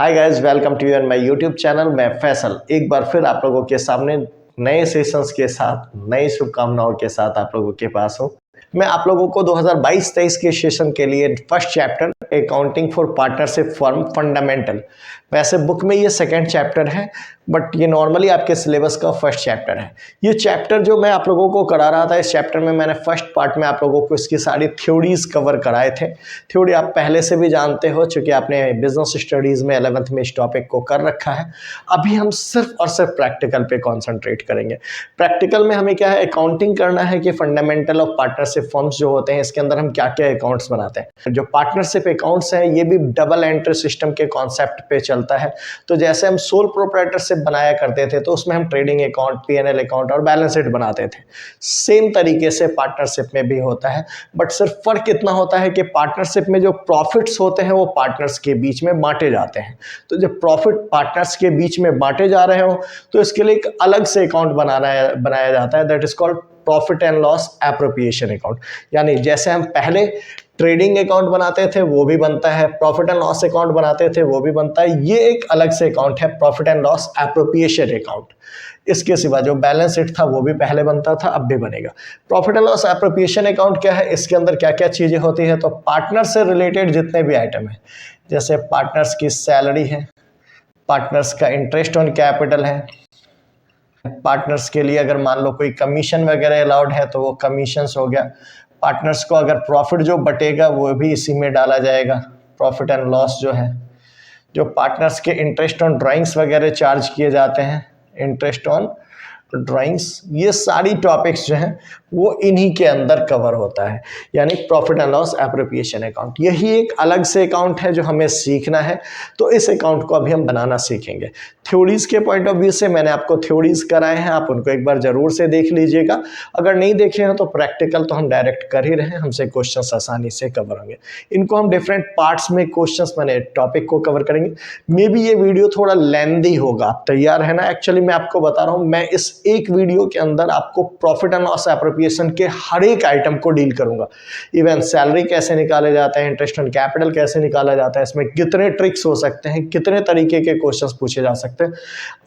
Hi guys, welcome to your my YouTube channel. मैं फैसल एक बार फिर आप लोगों के सामने नए सेशंस के साथ, नई शुभकामनाओं के साथ आप लोगों के पास हूँ। मैं आप लोगों को 2022-23 के सेशन के लिए first chapter accounting for partnership firm fundamental, वैसे बुक में ये सेकंड चैप्टर है, बट ये नॉर्मली आपके सिलेबस का फर्स्ट चैप्टर है। ये चैप्टर जो मैं आप लोगों को करा रहा था, इस चैप्टर में मैंने फर्स्ट पार्ट में आप लोगों को इसकी सारी थ्योरीज कवर कराए थे। थ्योरी आप पहले से भी जानते हो, चूँकि आपने बिजनेस स्टडीज़ में 11th में इस टॉपिक को कर रखा है। अभी हम सिर्फ और सिर्फ प्रैक्टिकल पे कॉन्सेंट्रेट करेंगे। प्रैक्टिकल में हमें क्या है, अकाउंटिंग करना है कि फंडामेंटल ऑफ पार्टनरशिप फर्म्स जो होते हैं, इसके अंदर हम क्या क्या अकाउंट्स बनाते हैं। जो पार्टनरशिप अकाउंट्स हैं, ये भी डबल एंट्री सिस्टम के कॉन्सेप्ट पे चलता है। तो जैसे हम सोल प्रोप्राइटरशिप बनाया करते थे, तो उसमें हम ट्रेडिंग अकाउंट, पीएनएल अकाउंट और बैलेंस शीट बनाते थे। सेम तरीके से पार्टनरशिप में भी होता है, बट सिर्फ फर्क इतना होता है कि पार्टनरशिप में जो प्रॉफिट्स होते हैं वो पार्टनर्स के बीच में बांटे जाते हैं। तो जब प्रॉफिट पार्टनर्स के बीच में बांटे जा रहे हो, तो इसके लिए एक अलग से अकाउंट बनाया जाता है, that is called profit and loss appropriation account. यानी जैसे हम पहले ट्रेडिंग अकाउंट बनाते थे वो भी बनता है, प्रॉफिट एंड लॉस अकाउंट बनाते थे वो भी बनता है। ये एक अलग से अकाउंट है, profit and loss appropriation account. इसके सिवा जो बैलेंस शीट था वो भी पहले बनता था, अब भी बनेगा। Profit and loss appropriation account क्या है, इसके अंदर क्या क्या चीज़ें होती है। तो पार्टनर से रिलेटेड जितने भी आइटम है, जैसे पार्टनर्स की सैलरी है, पार्टनर्स का इंटरेस्ट ऑन कैपिटल है, पार्टनर्स के लिए अगर मान लो कोई कमीशन वगैरह अलाउड है तो वो कमीशंस हो गया। पार्टनर्स को अगर प्रॉफिट जो बटेगा वो भी इसी में डाला जाएगा, प्रॉफिट एंड लॉस जो है। जो पार्टनर्स के इंटरेस्ट ऑन ड्राइंग्स वगैरह चार्ज किए जाते हैं, इंटरेस्ट ऑन ड्राइंग्स, ये सारी टॉपिक्स जो हैं वो इन्हीं के अंदर कवर होता है, यानी profit and loss appropriation account. यही एक अलग से अकाउंट है जो हमें सीखना है। तो इस अकाउंट को अभी हम बनाना सीखेंगे। थ्योरीज के पॉइंट ऑफ व्यू से मैंने आपको थ्योरीज कराए हैं, आप उनको एक बार जरूर से देख लीजिएगा। अगर नहीं देखे हैं तो प्रैक्टिकल तो हम डायरेक्ट कर ही रहे हैं, हमसे क्वेश्चन आसानी से कवर होंगे। इनको हम डिफरेंट पार्ट्स में क्वेश्चन मैंने टॉपिक को कवर करेंगे। मे बी ये वीडियो थोड़ा लेंदी होगा, आप तैयार है ना। एक्चुअली मैं आपको बता रहा हूँ, मैं इस एक वीडियो के अंदर आपको प्रॉफिट एंड लॉस एप्रोप्रिएशन के हर एक आइटम को डील करूंगा। इवन सैलरी कैसे निकाले जाते हैं, इंटरेस्ट ऑन कैपिटल कैसे निकाला जाता है, इसमें कितने ट्रिक्स हो सकते हैं, कितने तरीके के क्वेश्चंस पूछे जा सकते हैं।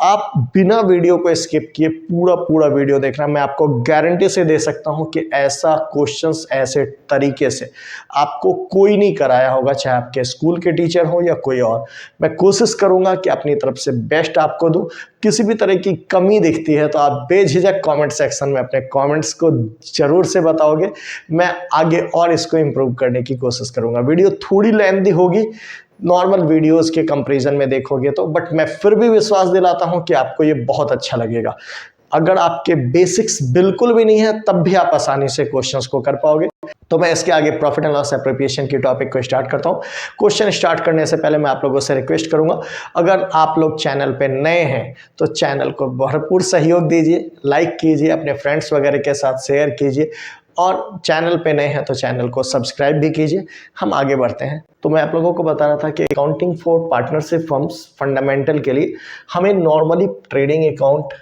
आप बिना वीडियो को स्किप किए पूरा वीडियो देखना। मैं आपको गारंटी से दे सकता हूं कि ऐसा क्वेश्चंस ऐसे तरीके से आपको कोई नहीं कराया होगा, चाहे आपके स्कूल के टीचर हो या कोई और। मैं कोशिश करूंगा कि अपनी तरफ से बेस्ट आपको दूं। किसी भी तरह की कमी दिखती है तो आप बेझिझक कमेंट सेक्शन में अपने कमेंट्स को जरूर से बताओगे। मैं आगे और इसको इम्प्रूव करने की कोशिश करूंगा। वीडियो थोड़ी लेंथी होगी नॉर्मल वीडियोस के कंपैरिजन में देखोगे तो, बट मैं फिर भी विश्वास दिलाता हूं कि आपको ये बहुत अच्छा लगेगा। अगर आपके बेसिक्स बिल्कुल भी नहीं है तब भी आप आसानी से क्वेश्चंस को कर पाओगे। तो मैं इसके आगे प्रॉफिट एंड लॉस एप्रोप्रिएशन की टॉपिक को स्टार्ट करता हूं। क्वेश्चन स्टार्ट करने से पहले मैं आप लोगों से रिक्वेस्ट करूंगा, अगर आप लोग चैनल पे नए हैं तो चैनल को भरपूर सहयोग दीजिए, लाइक कीजिए, अपने फ्रेंड्स वगैरह के साथ शेयर कीजिए, और चैनल पे नए हैं तो चैनल को सब्सक्राइब भी कीजिए। हम आगे बढ़ते हैं। तो मैं आप लोगों को बता रहा था कि accounting for partnership firms fundamental के लिए हमें normally trading account,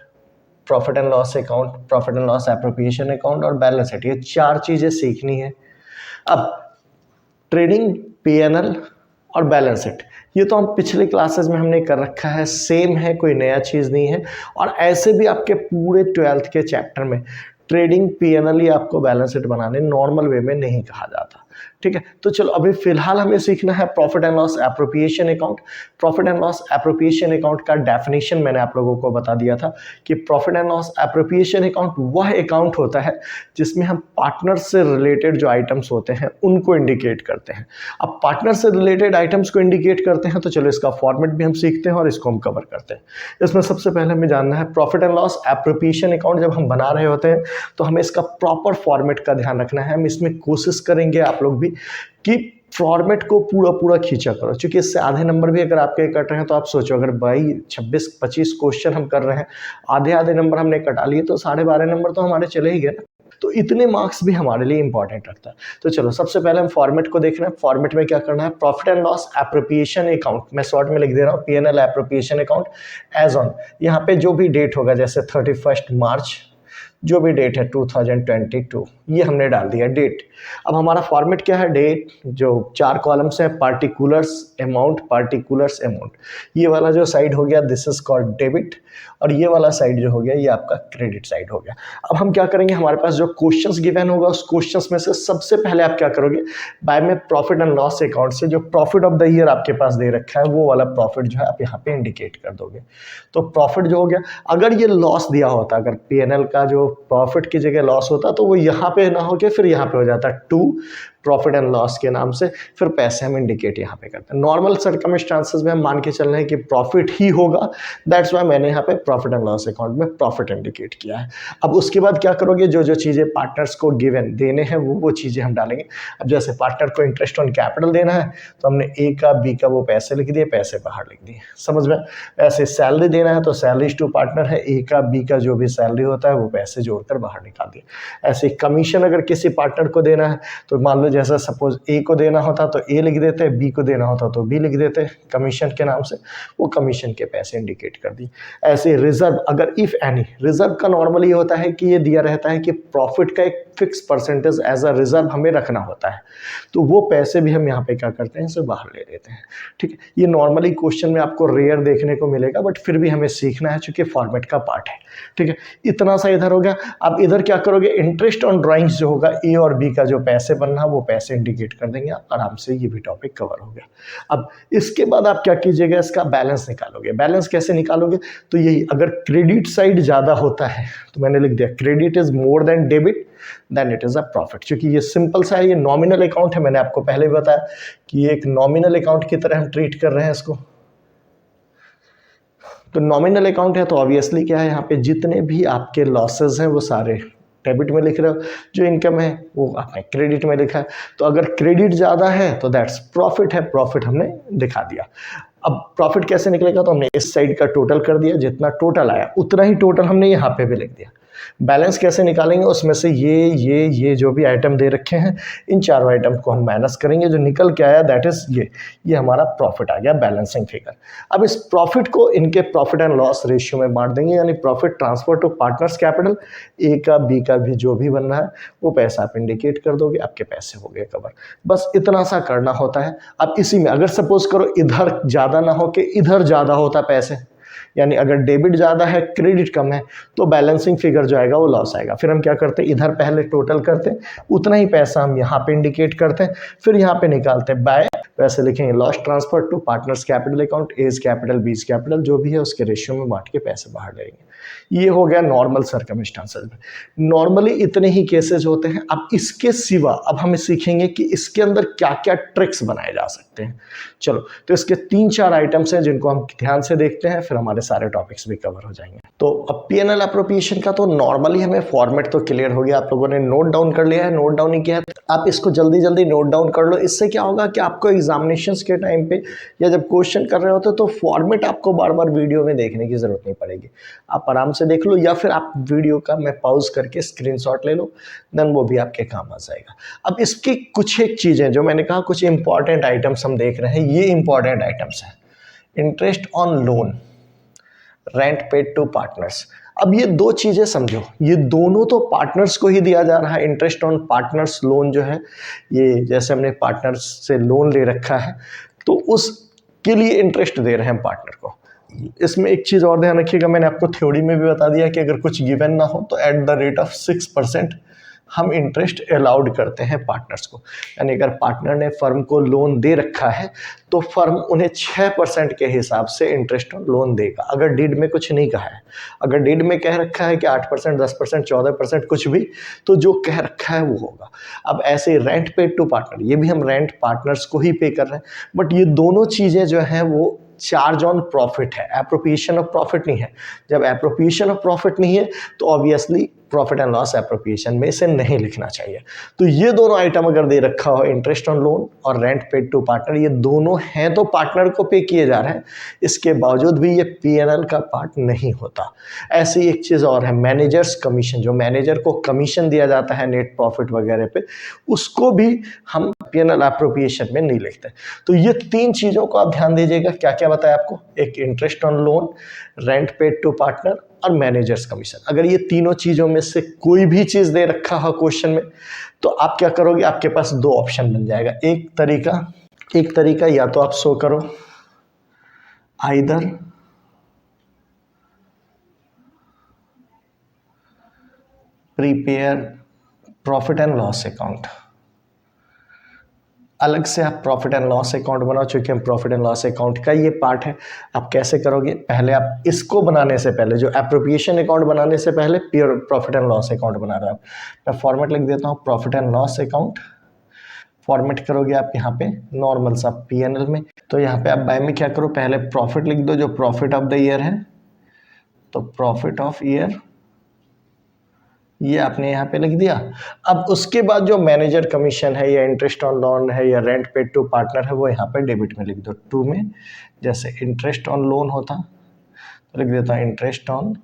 profit and loss account, profit and loss appropriation account और बैलेंस शीट, ये चार चीज़ें सीखनी है। अब ट्रेडिंग, पीएनएल और बैलेंस शीट, ये तो हम पिछले क्लासेस में हमने कर रखा है, सेम है, कोई नया चीज़ नहीं है। और ऐसे भी आपके पूरे 12th के चैप्टर में ट्रेडिंग, पीएनएल या आपको बैलेंस शीट बनाने नॉर्मल वे में नहीं कहा जाता। ठीक है, तो चलो अभी फिलहाल हमें सीखना है profit and loss appropriation account. Profit and loss appropriation account का डेफिनेशन मैंने आप लोगों को बता दिया था कि profit and loss appropriation account वह अकाउंट होता है जिसमें हम पार्टनर से रिलेटेड जो आइटम्स होते हैं उनको इंडिकेट करते हैं। अब पार्टनर से रिलेटेड आइटम्स को इंडिकेट करते हैं तो चलो इसका फॉर्मेट भी हम सीखते हैं और इसको हम कवर करते हैं। इसमें सबसे पहले हमें जानना है profit and loss appropriation account जब हम बना रहे होते हैं तो हमें इसका प्रॉपर फॉर्मेट का ध्यान रखना है। हम इसमें कोशिश करेंगे आप लोग भी कि फॉर्मेट को पूरा खींचा करो, क्योंकि इससे आधे नंबर भी अगर आपके कट रहे हैं तो आप सोचो, अगर भाई 26-25 क्वेश्चन हम कर रहे हैं, आधे नंबर हमने कटा लिए तो 12.5 नंबर तो हमारे चले ही गए ना। तो इतने मार्क्स भी हमारे लिए इंपॉर्टेंट रखता है। तो चलो सबसे पहले हम फॉर्मेट को देख रहे हैं। फॉर्मेट में क्या करना है, profit and loss appropriation account, मैं शॉर्ट में लिख दे रहा हूँ PNL appropriation account as on, यहाँ पे जो भी डेट होगा, जैसे 31 मार्च जो भी डेट है 2022 ये हमने डाल दिया डेट। अब हमारा फॉर्मेट क्या है, डेट, जो 4 कॉलम्स है, पार्टिकुलर्स अमाउंट, ये वाला जो साइड हो गया दिस इज कॉल्ड डेबिट, और ये वाला साइड जो हो गया ये आपका क्रेडिट साइड हो गया। अब हम क्या करेंगे, हमारे पास जो क्वेश्चंस गिवन होगा उस क्वेश्चंस में से सबसे पहले आप क्या करोगे, बाय में प्रॉफिट एंड लॉस अकाउंट से जो प्रॉफिट ऑफ द ईयर आपके पास दे रखा है वो वाला प्रॉफिट जो है आप यहाँ पे इंडिकेट कर दोगे। तो प्रॉफिट जो हो गया, अगर ये लॉस दिया होता, अगर पीएनएल का जो प्रॉफिट की जगह लॉस होता तो वो यहाँ पे ना हो के फिर यहाँ पे हो जाता टू प्रॉफिट एंड लॉस के नाम से, फिर पैसे हम इंडिकेट यहाँ पे करते हैं। नॉर्मल सर्कमस्टांसेस में हम मान के चल रहे हैं कि प्रॉफिट ही होगा, दैट्स वाई मैंने यहाँ पे प्रॉफिट एंड लॉस अकाउंट में प्रॉफिट इंडिकेट किया है। अब उसके बाद क्या करोगे, जो जो चीज़ें पार्टनर्स को गिवन देने हैं वो चीज़ें हम डालेंगे। अब जैसे पार्टनर को इंटरेस्ट ऑन कैपिटल देना है तो हमने ए का बी का वो पैसे लिख दिए, पैसे बाहर लिख दिए, समझ में। ऐसे सैलरी देना है तो सैलरीज टू पार्टनर है, ए का बी का जो भी सैलरी होता है वो पैसे जोड़कर बाहर निकाल दिए। ऐसे कमीशन अगर किसी पार्टनर को देना है तो मान लो जैसा सपोज ए को देना होता तो ए लिख देते, बी को देना होता तो बी लिख देते कमीशन के नाम से, वो कमीशन के पैसे इंडिकेट कर दिए। ऐसे रिजर्व, अगर इफ एनी, रिजर्व का नॉर्मली ये होता है कि ये दिया रहता है कि प्रॉफिट का एक fix percentage as a reserve हमें रखना होता है, तो वो पैसे भी हम यहाँ पे क्या करते हैं, इसे बाहर ले लेते हैं। ठीक है, ये नॉर्मली क्वेश्चन में आपको रेयर देखने को मिलेगा, बट फिर भी हमें सीखना है चूंकि फॉर्मेट का पार्ट है। ठीक है, इतना सा इधर हो गया। अब इधर क्या करोगे, इंटरेस्ट ऑन ड्राइंग्स जो होगा ए और बी का जो पैसे बनना वो पैसे इंडिकेट कर देंगे, आराम से ये भी टॉपिक कवर हो गया। अब इसके बाद आप क्या कीजिएगा, इसका बैलेंस निकालोगे। बैलेंस कैसे निकालोगे, तो यही, अगर क्रेडिट साइड ज़्यादा होता है तो मैंने लिख दिया credit is more than debit then it is a profit. क्योंकि ये सिंपल सा है, ये नॉमिनल अकाउंट है, मैंने आपको पहले भी बताया कि ये एक नॉमिनल अकाउंट की तरह हम ट्रीट कर रहे हैं इसको। तो नॉमिनल अकाउंट है तो ऑब्वियसली क्या है, यहाँ पे जितने भी आपके लॉसेस हैं वो सारे डेबिट में लिख रहे हो, जो इनकम है वो आपने क्रेडिट में लिखा है। तो अगर क्रेडिट ज़्यादा है तो दैट्स प्रॉफिट है, प्रॉफिट हमने दिखा दिया। अब प्रॉफिट कैसे निकलेगा, तो हमने इस साइड का टोटल कर दिया, जितना टोटल आया उतना ही टोटल हमने यहाँ पे भी लिख दिया। बैलेंस कैसे निकालेंगे, उसमें से ये जो भी आइटम दे रखे हैं इन चारों आइटम को हम माइनस करेंगे, जो निकल के आया दैट इज ये हमारा प्रॉफिट आ गया, बैलेंसिंग फिगर। अब इस प्रॉफिट को इनके प्रॉफिट एंड लॉस रेशियो में बांट देंगे, यानी profit transfer to partners capital, A का बी का भी जो भी बन रहा है वो पैसा आप इंडिकेट कर दोगे, आपके पैसे हो गए कवर। बस इतना सा करना होता है। अब इसी में अगर सपोज करो इधर ज़्यादा ना हो कि इधर ज़्यादा होता पैसे, यानी अगर डेबिट ज़्यादा है क्रेडिट कम है तो बैलेंसिंग फिगर जो आएगा वो लॉस आएगा। फिर हम क्या करते हैं, इधर पहले टोटल करते हैं, उतना ही पैसा हम यहाँ पे इंडिकेट करते हैं, फिर यहाँ पे निकालते हैं बाय, पैसे लिखेंगे loss transfer to partners capital account, as capital B's capital जो भी है उसके रेशियो में बांट के पैसे बाहर लेंगे। ये हो गया नॉर्मल सर्कमस्टांसेस में। नॉर्मली इतने ही केसेस होते हैं। अब इसके सिवा अब हम सीखेंगे कि इसके अंदर क्या क्या ट्रिक्स बनाए जा सकते हैं। चलो, तो इसके 3-4 आइटम्स हैं जिनको हम ध्यान से देखते हैं, फिर हमारे सारे टॉपिक्स भी कवर हो जाएंगे। तो अब पीएनएल अप्रोप्रिएशन का तो नॉर्मली हमें फॉर्मेट तो क्लियर हो गया, आप लोगों ने नोट डाउन कर लिया है, नोट डाउन ही किया है, आप इसको जल्दी जल्दी नोट डाउन कर लो। इससे क्या होगा कि आपको एग्जामिनेशंस के टाइम पे या जब क्वेश्चन कर रहे होते तो फॉर्मेट आपको बार बार वीडियो में देखने की जरूरत नहीं पड़ेगी, आप आराम से देख लो, या फिर आप वीडियो का मैं पॉज करके स्क्रीनशॉट ले लो, देन वो भी आपके काम आ जाएगा। अब इसकी कुछ एक चीज़ें जो मैंने कहा, कुछ इंपॉर्टेंट आइटम्स हम देख रहे हैं, ये इंपॉर्टेंट आइटम्स हैं। Interest on loan, rent paid to partners. अब ये दो चीज़ें समझो, ये दोनों तो पार्टनर्स को ही दिया जा रहा है। इंटरेस्ट ऑन पार्टनर्स लोन जो है, ये जैसे हमने पार्टनर्स से लोन ले रखा है तो उसके लिए इंटरेस्ट दे रहे हैं पार्टनर को। इसमें एक चीज़ और ध्यान रखिएगा, मैंने आपको थ्योरी में भी बता दिया कि अगर कुछ गिवन ना हो तो एट द रेट ऑफ 6% हम इंटरेस्ट अलाउड करते हैं पार्टनर्स को। यानी अगर पार्टनर ने फर्म को लोन दे रखा है तो फर्म उन्हें 6% के हिसाब से इंटरेस्ट ऑन लोन देगा, अगर डीड में कुछ नहीं कहा है। अगर डीड में कह रखा है कि 8%, 10%, 14%, कुछ भी, तो जो कह रखा है वो होगा। अब ऐसे रेंट पेड टू पार्टनर, ये भी हम रेंट पार्टनर्स को ही पे कर रहे हैं, बट ये दोनों चीज़ें जो हैं वो चार्ज ऑन प्रॉफिट है, एप्रोप्रिएशन ऑफ प्रॉफिट नहीं है। जब एप्रोप्रिएशन ऑफ प्रॉफिट नहीं है तो obviously profit and loss appropriation में इसे नहीं लिखना चाहिए। तो ये दोनों आइटम अगर दे रखा हो, इंटरेस्ट ऑन लोन और रेंट पेड टू पार्टनर, ये दोनों हैं तो पार्टनर को पे किए जा रहे हैं, इसके बावजूद भी ये पीएनएल का पार्ट नहीं होता। ऐसी एक चीज़ और है, मैनेजर्स कमीशन, जो मैनेजर को कमीशन दिया जाता है नेट प्रॉफिट वगैरह पे, उसको भी हम पीएनएल एप्रोप्रिएशन में नहीं लिखते। तो ये 3 चीज़ों को आप ध्यान दीजिएगा। क्या क्या बताया आपको, एक interest on loan, rent paid to partner और मैनेजर्स कमीशन। अगर ये तीनों चीज़ों में से कोई भी चीज़ दे रखा हो क्वेश्चन में तो आप क्या करोगे, आपके पास दो ऑप्शन बन जाएगा। एक तरीका या तो आप शो करो either prepare profit and loss account, अलग से आप प्रॉफिट एंड लॉस अकाउंट बनाओ, चूंकि हम प्रॉफिट एंड लॉस अकाउंट का ये पार्ट है। आप कैसे करोगे, पहले आप इसको बनाने से पहले, जो एप्रोप्रिएशन अकाउंट बनाने से पहले pure profit and loss account बना रहे हो आप। मैं फॉर्मेट लिख देता हूँ, profit and loss account. Format करोगे आप यहाँ पे नॉर्मल सा P&L में, तो यहाँ पे आप बाय में क्या करो, पहले प्रॉफिट लिख दो जो प्रॉफिट ऑफ द ईयर है, तो प्रॉफिट ऑफ ईयर ये आपने यहाँ पे लिख दिया। अब उसके बाद जो मैनेजर कमीशन है या इंटरेस्ट ऑन लोन है या रेंट पेड टू पार्टनर है वो यहाँ पे डेबिट में लिख दो, टू में। जैसे इंटरेस्ट ऑन लोन होता तो लिख देता हूँ इंटरेस्ट ऑन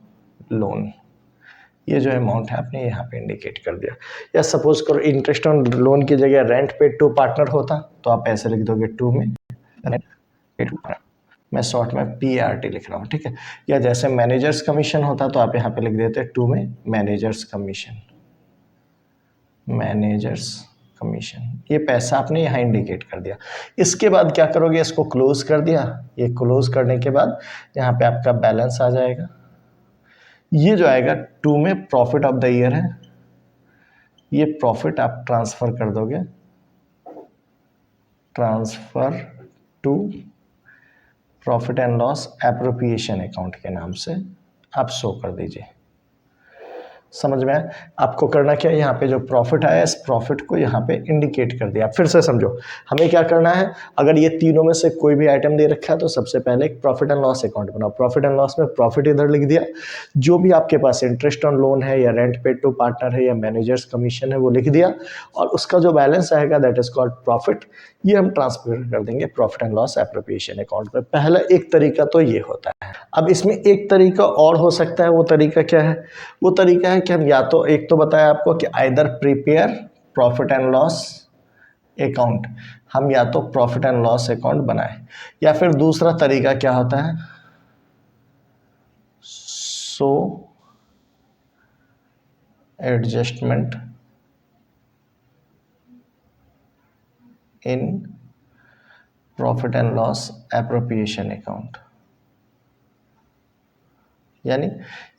लोन, ये जो अमाउंट है आपने यहाँ पे इंडिकेट कर दिया। या सपोज करो इंटरेस्ट ऑन लोन की जगह रेंट पेड टू पार्टनर होता तो आप ऐसे लिख दोगे, टू में रेंट पेड टू पार्टनर, मैं शॉर्ट में PRT लिख रहा हूँ, ठीक है। या जैसे मैनेजर्स कमीशन होता तो आप यहाँ पे लिख देते टू में मैनेजर्स कमीशन, मैनेजर्स कमीशन, ये पैसा आपने यहाँ इंडिकेट कर दिया। इसके बाद क्या करोगे, इसको क्लोज कर दिया। ये क्लोज करने के बाद यहाँ पे आपका बैलेंस आ जाएगा। ये जो आएगा टू में प्रॉफिट ऑफ द ईयर है, ये प्रॉफिट आप ट्रांसफर कर दोगे, transfer to profit and loss appropriation account के नाम से आप शो कर दीजिए। समझ में आया? आपको करना क्या है, यहाँ पे जो प्रॉफिट आया इस प्रॉफिट को यहाँ पे इंडिकेट कर दिया। फिर से समझो, हमें क्या करना है, अगर ये तीनों में से कोई भी आइटम दे रखा है तो सबसे पहले एक प्रॉफिट एंड लॉस अकाउंट बनाओ। प्रॉफिट एंड लॉस में प्रॉफिट इधर लिख दिया, जो भी आपके पास इंटरेस्ट ऑन लोन है या रेंट पेड टू पार्टनर है या मैनेजर्स कमीशन है वो लिख दिया, और उसका जो बैलेंस आएगा दैट इज कॉल्ड प्रॉफिट, ये हम ट्रांसफर कर देंगे profit and loss appropriation account में। पहला एक तरीका तो ये होता है। अब इसमें एक तरीका और हो सकता है, वो तरीका क्या है, वो तरीका है कि हम या तो, एक तो बताया आपको कि either prepare profit and loss account, हम या तो प्रॉफिट एंड लॉस अकाउंट बनाए, या फिर दूसरा तरीका क्या होता है, so adjustment in profit and loss appropriation account. यानी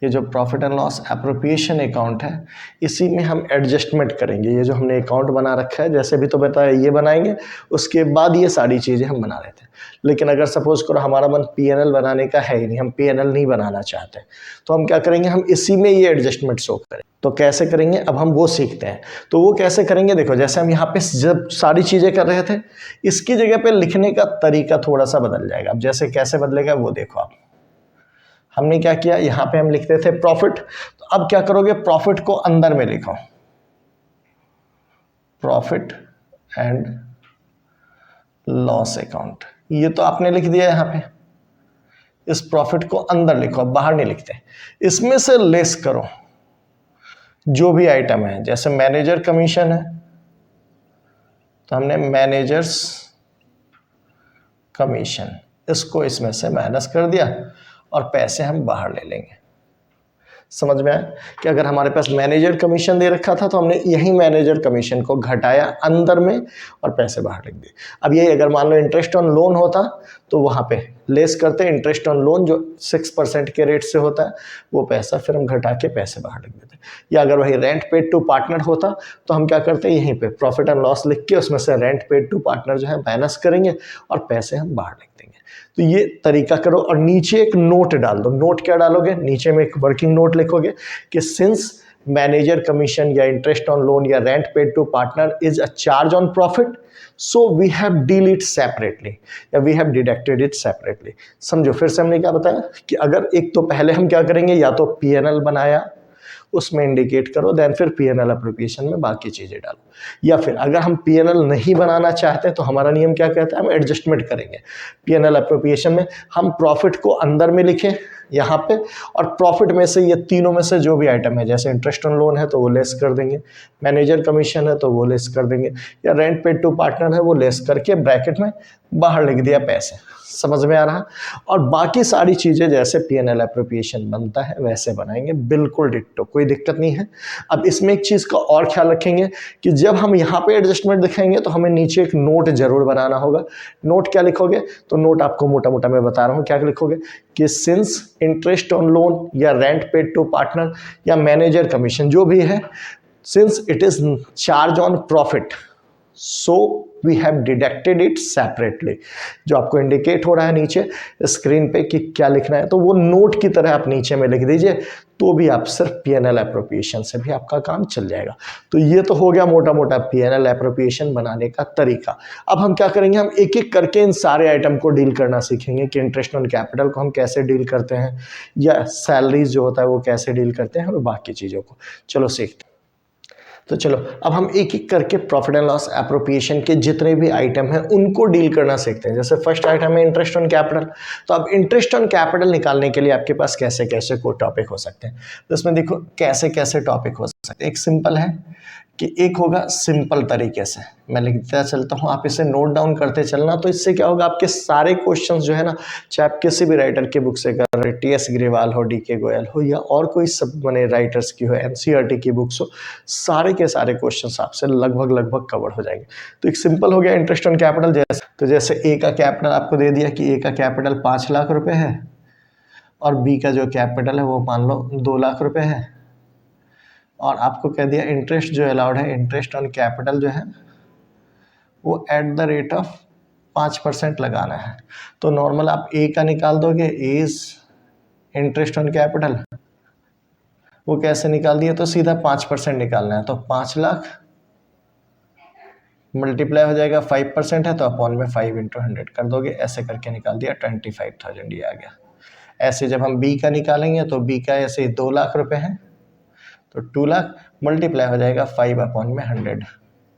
ये जो profit and loss appropriation account है इसी में हम एडजस्टमेंट करेंगे। ये जो हमने अकाउंट बना रखा है, जैसे भी तो बताया ये बनाएंगे, उसके बाद ये सारी चीज़ें हम बना रहे थे। लेकिन अगर सपोज करो हमारा मन P&L बनाने का है ही नहीं, हम P&L नहीं बनाना चाहते, तो हम क्या करेंगे, हम इसी में ये एडजस्टमेंट शो करें। तो कैसे करेंगे, अब हम वो सीखते हैं। तो वो कैसे करेंगे, देखो जैसे हम यहाँ पे जब सारी चीज़ें कर रहे थे, इसकी जगह पे लिखने का तरीका थोड़ा सा बदल जाएगा। अब जैसे कैसे बदलेगा वो देखो आप। हमने क्या किया, यहाँ पे हम लिखते थे प्रॉफिट, तो अब क्या करोगे, प्रॉफिट को अंदर में लिखो, प्रॉफिट एंड लॉस अकाउंट। ये तो आपने लिख दिया यहाँ पे, इस प्रॉफिट को अंदर लिखो, बाहर नहीं लिखते। इसमें से लेस करो जो भी आइटम है, जैसे मैनेजर कमीशन है तो हमने मैनेजर्स कमीशन, इसको इसमें से माइनस कर दिया और पैसे हम बाहर ले लेंगे। समझ में आया कि अगर हमारे पास मैनेजर कमीशन दे रखा था तो हमने यही मैनेजर कमीशन को घटाया अंदर में और पैसे बाहर लिख दिए। अब यही अगर मान लो इंटरेस्ट ऑन लोन होता तो वहाँ पे लेस करते, इंटरेस्ट ऑन लोन जो 6% के रेट से होता है वो पैसा फिर हम घटा के पैसे बाहर लिख देते। या अगर वही रेंट पेड टू पार्टनर होता तो हम क्या करते, यहीं पे प्रॉफिट एंड लॉस लिख के उसमें से रेंट पेड टू पार्टनर जो है माइनस करेंगे और पैसे हम बाहर लिख देंगे। तो ये तरीका करो और नीचे एक नोट डाल दो। नोट क्या डालोगे, नीचे में एक वर्किंग नोट लिखोगे कि सिंस मैनेजर कमीशन या इंटरेस्ट ऑन लोन या rent paid to partner is a charge on profit, so we have deal it separately या we have deducted it separately. समझो फिर से हमने क्या बताया कि अगर एक तो पहले हम क्या करेंगे, या तो P&L बनाया उसमें इंडिकेट करो, देन फिर P&L एप्रोप्रिएशन में बाकी चीज़ें डालो। या फिर अगर हम P&L नहीं बनाना चाहते तो हमारा नियम क्या कहता है, हम एडजस्टमेंट करेंगे। P&L एप्रोप्रिएशन में हम प्रॉफिट को अंदर में लिखें यहाँ पे, और प्रॉफिट में से ये तीनों में से जो भी आइटम है, जैसे इंटरेस्ट ऑन लोन है तो वो लेस कर देंगे, मैनेजर कमीशन है तो वो लेस कर देंगे, या रेंट पेड टू पार्टनर है वो लेस करके ब्रैकेट में बाहर लिख दिया पैसे। समझ में आ रहा? और बाकी सारी चीज़ें जैसे P&L एप्रोप्रिएशन बनता है वैसे बनाएंगे, बिल्कुल डिट्टो, कोई दिक्कत नहीं है। अब इसमें एक चीज़ का और ख्याल रखेंगे कि जब हम यहाँ पे एडजस्टमेंट दिखाएंगे तो हमें नीचे एक नोट जरूर बनाना होगा। नोट क्या लिखोगे? तो नोट आपको मोटा मोटा मैं बता रहा हूँ क्या लिखोगे कि सिंस इंटरेस्ट ऑन लोन या रेंट पेड टू पार्टनर या मैनेजर कमीशन जो भी है, since it is charge on profit, so we have deducted it separately. जो आपको इंडिकेट हो रहा है नीचे स्क्रीन पे कि क्या लिखना है, तो वो नोट की तरह आप नीचे में लिख दीजिए, तो भी आप सिर्फ P&L एप्रोप्रिएशन से भी आपका काम चल जाएगा। तो ये तो हो गया मोटा मोटा P&L एप्रोप्रिएशन बनाने का तरीका। अब हम क्या करेंगे, हम एक एक करके इन सारे आइटम को डील करना सीखेंगे कि इंटरेस्ट ऑन कैपिटल को हम कैसे डील करते हैं, या सैलरीज जो होता है वो कैसे डील करते हैं, और बाकी चीज़ों को चलो सीखते हैं। तो चलो अब हम एक एक करके प्रॉफिट एंड लॉस एप्रोप्रिएशन के जितने भी आइटम हैं उनको डील करना सीखते हैं। जैसे फर्स्ट आइटम है इंटरेस्ट ऑन कैपिटल। तो अब इंटरेस्ट ऑन कैपिटल निकालने के लिए आपके पास कैसे कैसे कोई टॉपिक हो सकते हैं, तो इसमें देखो कैसे कैसे टॉपिक हो सकते हैं। एक सिंपल है कि एक होगा सिंपल तरीके से, मैं लिखता चलता हूँ, आप इसे नोट डाउन करते चलना। तो इससे क्या होगा, आपके सारे क्वेश्चंस जो है ना, चाहे आप किसी भी राइटर के बुक से कर रहे, टी एस ग्रेवाल हो, डी के गोयल हो, या और कोई सब बने राइटर्स की हो, एनसीईआरटी की बुक्स हो, सारे के सारे क्वेश्चंस आपसे लगभग कवर हो जाएंगे। तो एक सिंपल हो गया इंटरेस्ट ऑन कैपिटल। जैसे ए का कैपिटल आपको दे दिया कि ए का कैपिटल 5 लाख रुपए है, और बी का जो कैपिटल है वो मान लो 2 लाख रुपए है, और आपको कह दिया इंटरेस्ट जो अलाउड है, इंटरेस्ट ऑन कैपिटल जो है वो एट द रेट ऑफ 5% लगाना है। तो नॉर्मल आप ए का निकाल दोगे, इज इंटरेस्ट ऑन कैपिटल, वो कैसे निकाल दिया, तो सीधा 5% निकालना है। तो 5 लाख मल्टीप्लाई हो जाएगा, 5% है तो अपॉन में 5 × 100 कर दोगे, ऐसे करके निकाल दिया 25,000 ये आ गया। ऐसे जब हम बी का निकालेंगे तो बी का ऐसे 2 लाख रुपए है, तो 2 लाख मल्टीप्लाई हो जाएगा 5/100,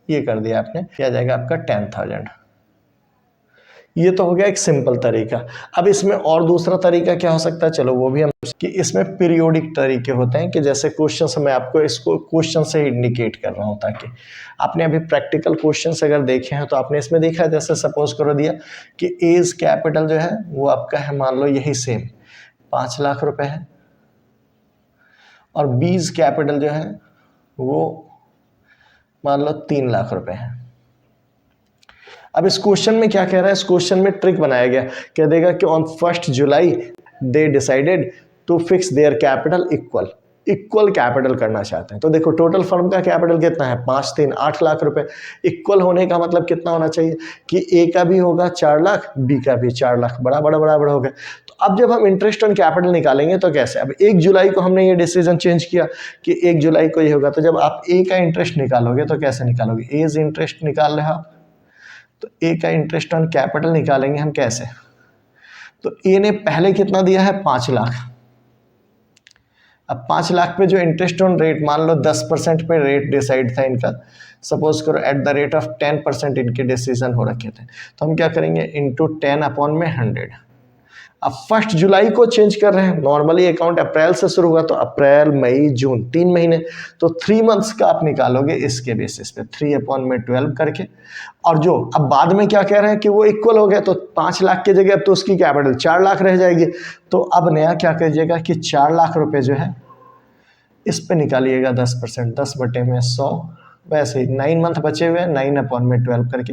ये कर दिया आपने, क्या जाएगा आपका 10,000। ये तो हो गया एक सिंपल तरीका। अब इसमें और दूसरा तरीका क्या हो सकता है, चलो वो भी हम, कि इसमें पीरियोडिक तरीके होते हैं, कि जैसे क्वेश्चन से मैं आपको इसको क्वेश्चन से इंडिकेट कर रहा हूँ, ताकि आपने अभी प्रैक्टिकल क्वेश्चन अगर देखे हैं तो आपने इसमें देखा है, जैसे सपोज करो दिया कि एज कैपिटल जो है वो आपका है, मान लो यही सेम 5 लाख रुपए है, और बीज कैपिटल जो है वो मान लो 3 लाख रुपए है। अब इस क्वेश्चन में क्या कह रहा है, इस क्वेश्चन में ट्रिक बनाया गया, कह देगा कि on 1 July they decided to fix their capital equal capital करना चाहते हैं। तो देखो टोटल फर्म का कैपिटल कितना है, 5 3 8 लाख रुपए। इक्वल होने का मतलब कितना होना चाहिए कि ए का भी होगा 4 लाख, बी का भी 4 लाख, बराबर हो गया। तो अब जब हम इंटरेस्ट ऑन कैपिटल निकालेंगे तो कैसे, अब 1 जुलाई को हमने ये डिसीजन चेंज किया कि 1 जुलाई को ये होगा, तो जब आप ए का इंटरेस्ट निकालोगे तो कैसे निकालोगे, एज इंटरेस्ट निकाल रहे हो आप, तो ए का इंटरेस्ट ऑन कैपिटल निकालेंगे हम कैसे, तो ए ने पहले कितना दिया है 5 लाख। अब 5 लाख पे जो इंटरेस्ट ऑन रेट, मान लो 10% पे रेट डिसाइड था इनका, सपोज करो एट द रेट ऑफ 10% इनके डिसीजन हो रखे थे, तो हम क्या करेंगे इंटू 10/100। अब 1 जुलाई को चेंज कर रहे हैं, नॉर्मली अकाउंट अप्रैल से शुरू हुआ, तो अप्रैल मई जून 3 महीने, तो 3 मंथ्स का आप निकालोगे इसके बेसिस पे 3/12 करके। और जो अब बाद में क्या कह रहे हैं कि वो इक्वल हो गया, तो 5 लाख की जगह अब तो उसकी कैपिटल 4 लाख रह जाएगी, तो अब नया क्या कीजिएगा कि 4 लाख रुपए जो है इस पे निकालिएगा 10%, 10/100, वैसे ही 9 मंथ बचे हुए हैं, 9/12 करके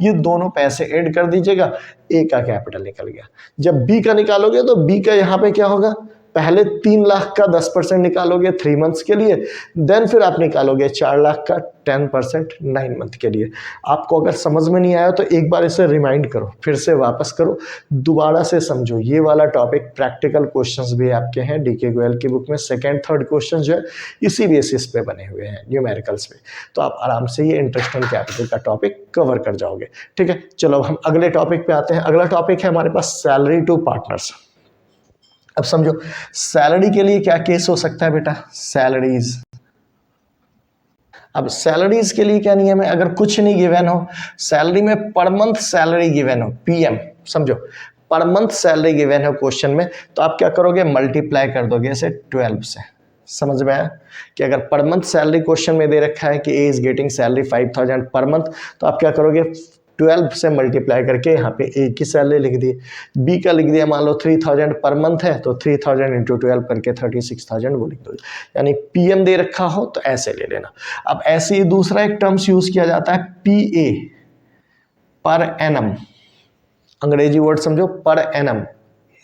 ये दोनों पैसे ऐड कर दीजिएगा, ए का कैपिटल निकल गया। जब बी का निकालोगे तो बी का यहाँ पे क्या होगा, पहले 3 लाख का 10% निकालोगे 3 मंथ्स के लिए, देन फिर आप निकालोगे 4 लाख का 10% 9 मंथ के लिए। आपको अगर समझ में नहीं आया तो एक बार इसे रिमाइंड करो, फिर से वापस करो, दोबारा से समझो। ये वाला टॉपिक प्रैक्टिकल क्वेश्चंस भी आपके हैं डीके गोयल की बुक में, 2nd 3rd क्वेश्चन जो है इसी बेसिस पे बने हुए हैं न्यूमेरिकल्स पे, तो आप आराम से ये इंटरेस्ट ऑन कैपिटल का टॉपिक कवर कर जाओगे। ठीक है, चलो हम अगले टॉपिक पे आते हैं। अगला टॉपिक है हमारे पास सैलरी टू पार्टनर्स। अब समझो सैलरी के लिए क्या केस हो सकता है बेटा, सैलरीज। अब सैलरीज के लिए क्या नियम है, अगर कुछ नहीं गिवन हो, सैलरी में पर मंथ सैलरी गिवन हो, पीएम, समझो पर मंथ सैलरी गिवन है क्वेश्चन में, तो आप क्या करोगे, मल्टीप्लाई कर दोगे इसे 12 से। समझ में आया कि अगर पर मंथ सैलरी क्वेश्चन में दे रखा है कि ए is getting salary 5000 per month, तो आप क्या करोगे, 12 से मल्टीप्लाई करके यहाँ पे ए की सैलरी लिख दी, बी का लिख दिया मान लो 3000 पर मंथ है, तो 3000 इंटू 12 करके 36,000 वो लिख दो। यानी पीएम दे रखा हो तो ऐसे ले लेना। अब ऐसे ही दूसरा एक टर्म्स यूज किया जाता है पीए, पर एनम, अंग्रेजी वर्ड समझो, पर एनम,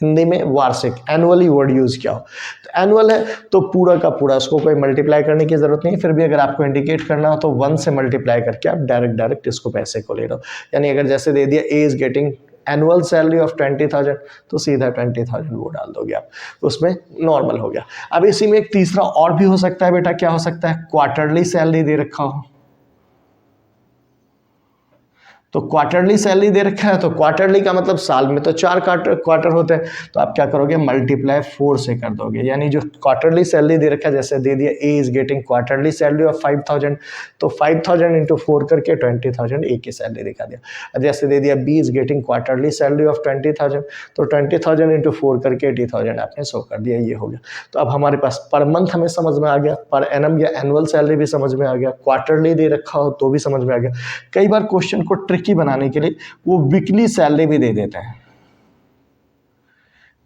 हिंदी में वार्षिक, एनुअली वर्ड यूज किया हो। तो एनुअल है तो पूरा का पूरा, उसको कोई मल्टीप्लाई करने की जरूरत नहीं है, फिर भी अगर आपको इंडिकेट करना हो तो 1 से मल्टीप्लाई करके आप डायरेक्ट इसको पैसे को ले लो। यानी अगर जैसे दे दिया A is getting annual salary of 20,000, तो सीधा 20,000 वो डाल दोगे आप, उसमें नॉर्मल हो गया। अब इसी में एक तीसरा और भी हो सकता है बेटा, क्या हो सकता है, क्वार्टरली सैलरी दे रखा हो। तो क्वार्टरली सैलरी दे रखा है, तो क्वार्टरली का मतलब साल में तो 4 क्वार्टर होते हैं, तो आप क्या करोगे, मल्टीप्लाई 4 से कर दोगे। यानी जो क्वार्टरली सैलरी दे रखा है, जैसे दे दिया A is getting quarterly salary of 5,000, तो 5,000 इंटू 4 करके 20,000 ए की सैलरी दिखा दिया। जैसे दे दिया B is getting quarterly salary of 20,000, तो 20,000 इंटू 4 करके 80,000 आपने शो कर दिया, ये हो गया। तो अब हमारे पास पर मंथ हमें समझ में आ गया, पर एनम या एनुअल सैलरी भी समझ में आ गया, क्वार्टरली दे रखा हो तो भी समझ में आ गया। कई बार क्वेश्चन को ट्रिकी बनाने के लिए वो वीकली सैलरी भी दे देते हैं।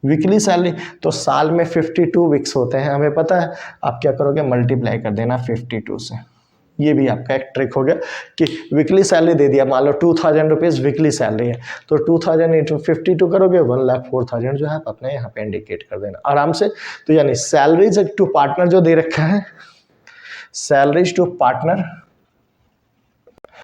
वीकली सैलरी तो साल में 52 वीक्स होते हैं, हमें पता है। आप क्या करोगे, मल्टीप्लाई कर देना 52 से। ये भी आपका एक ट्रिक हो गया कि वीकली सैलरी दे दिया, मान लो 2,000 रुपीज़ वीकली सैलरी है, तो 2,000 इंटू 52 करोगे, 1,04,000 जो है आप अपने यहाँ पे इंडिकेट कर देना आराम से। तो यानी सैलरीज टू पार्टनर जो दे रखा है, सैलरीज टू पार्टनर,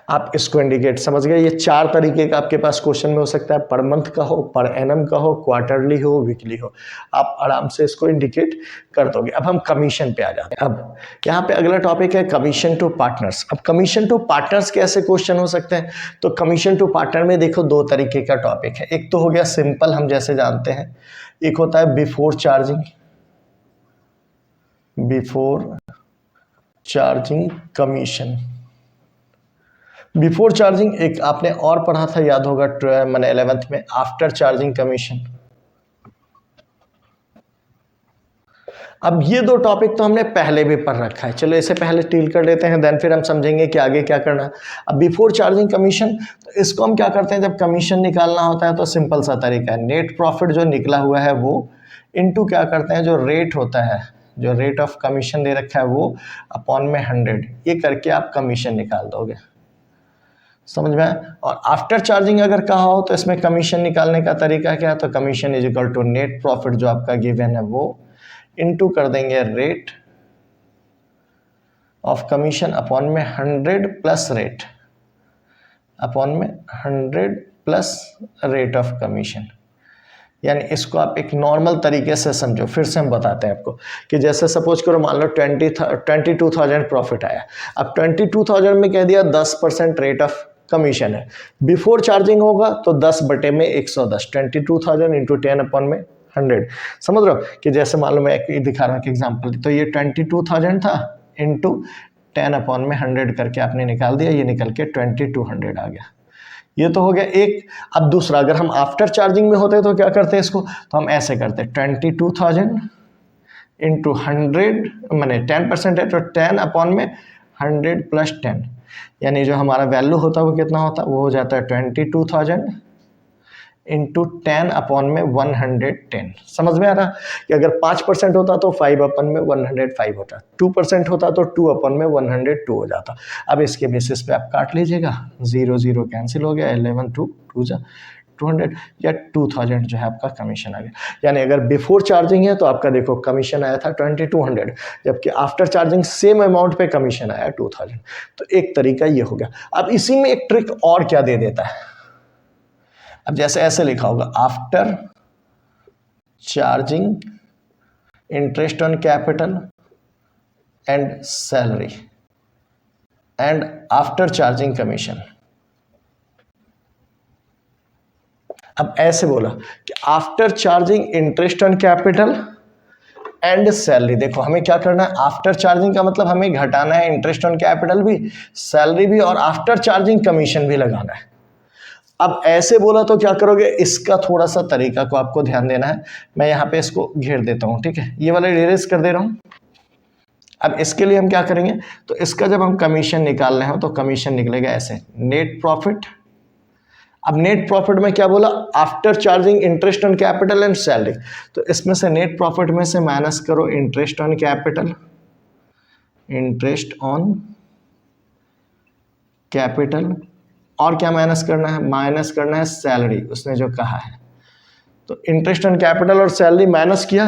आप इसको इंडिकेट, समझ गए। ये 4 तरीके का आपके पास क्वेश्चन में हो सकता है, पर मंथ का हो, पर एनम का हो, क्वार्टरली हो, वीकली हो, आप आराम से इसको इंडिकेट कर दोगे। अब हम कमीशन पे आ जाते हैं। अब यहाँ पे अगला टॉपिक है कमीशन टू पार्टनर्स। अब कमीशन टू पार्टनर्स के ऐसे क्वेश्चन हो सकते हैं, तो कमीशन टू पार्टनर में देखो 2 तरीके का टॉपिक है। एक तो हो गया सिंपल, हम जैसे जानते हैं, एक होता है before charging commission. Before charging एक आपने और पढ़ा था, याद होगा, मैंने 11th में, आफ्टर चार्जिंग कमीशन। अब ये 2 टॉपिक तो हमने पहले भी पढ़ रखा है, चलो इसे पहले डील कर लेते हैं, देन फिर हम समझेंगे कि आगे क्या करना है। अब बिफोर चार्जिंग कमीशन, तो इसको हम क्या करते हैं, जब कमीशन निकालना होता है तो सिंपल सा तरीका है, नेट प्रॉफिट जो निकला हुआ है वो इनटू क्या करते हैं, जो रेट होता है, जो रेट ऑफ कमीशन दे रखा है वो अपॉन में 100, ये करके आप कमीशन निकाल दोगे। समझ में आया। और आफ्टर चार्जिंग अगर कहा हो तो इसमें कमीशन निकालने का तरीका क्या है, तो commission is equal to net profit जो आपका गिवन है वो इनटू कर देंगे रेट ऑफ कमीशन अपॉन में 100 प्लस रेट, अपॉन में 100 प्लस रेट ऑफ कमीशन। यानी इसको आप एक नॉर्मल तरीके से समझो, फिर से हम बताते हैं आपको कि जैसे सपोज करो, मान लो 22,000 प्रॉफिट आया। अब 22,000 में कह दिया 10% रेट ऑफ कमीशन है, बिफोर चार्जिंग होगा तो 10 बटे में 110, 22,000 इंटू 10 अपॉन में 100। समझ रहे हो कि जैसे मान लो मैं एक दिखा रहा हूँ एग्जाम्पल, तो ये 22,000 था इंटू 10 अपॉन में 100 करके आपने निकाल दिया, ये निकल के 2200 आ गया। ये तो हो गया एक। अब दूसरा, अगर हम आफ्टर चार्जिंग में होते तो क्या करते हैं इसको, तो हम ऐसे करते 22,000 इंटू 100, मैंने 10% है तो 10 अपॉन में 100 प्लस 10, यानी जो हमारा वैल्यू होता है वो कितना होता है, वो हो जाता है 22,000 इंटू 10 अपॉन में 110। समझ में आ रहा कि अगर 5% होता तो 5 अपन में 105 होता, 2% होता तो 2 अपन में 102 हो जाता। अब इसके बेसिस पे आप काट लीजिएगा, 0 0 कैंसिल हो गया, 11 2 2 जा 200 या 2000 जो है आपका कमीशन आ गया। यानी अगर बिफोर चार्जिंग है तो आपका देखो कमीशन आया था 2200, जबकि आफ्टर चार्जिंग सेम अमाउंट पे कमीशन आया 2000। तो एक तरीका ये हो गया। अब इसी में एक ट्रिक और क्या दे देता है, अब जैसे ऐसे लिखा होगा, after charging interest on capital and salary and after charging commission. अब ऐसे बोला कि after charging interest on capital and salary. देखो हमें क्या करना है, आफ्टर चार्जिंग का मतलब हमें घटाना है इंटरेस्ट ऑन कैपिटल भी, सैलरी भी, और आफ्टर चार्जिंग कमीशन भी लगाना है। अब ऐसे बोला तो क्या करोगे, इसका थोड़ा सा तरीका को आपको ध्यान देना है। मैं यहाँ पे इसको घेर देता हूँ, ठीक है, ये वाला इरेज कर दे रहा हूँ। अब इसके लिए हम क्या करेंगे, तो इसका जब हम कमीशन निकाल रहे हो तो कमीशन निकलेगा ऐसे, नेट प्रॉफिट। अब नेट प्रॉफिट में क्या बोला, after charging interest on capital and salary, तो इसमें से नेट प्रॉफिट में से माइनस करो interest on capital, interest on capital, और क्या माइनस करना है, माइनस करना है सैलरी, उसने जो कहा है। तो इंटरेस्ट ऑन कैपिटल और सैलरी माइनस किया।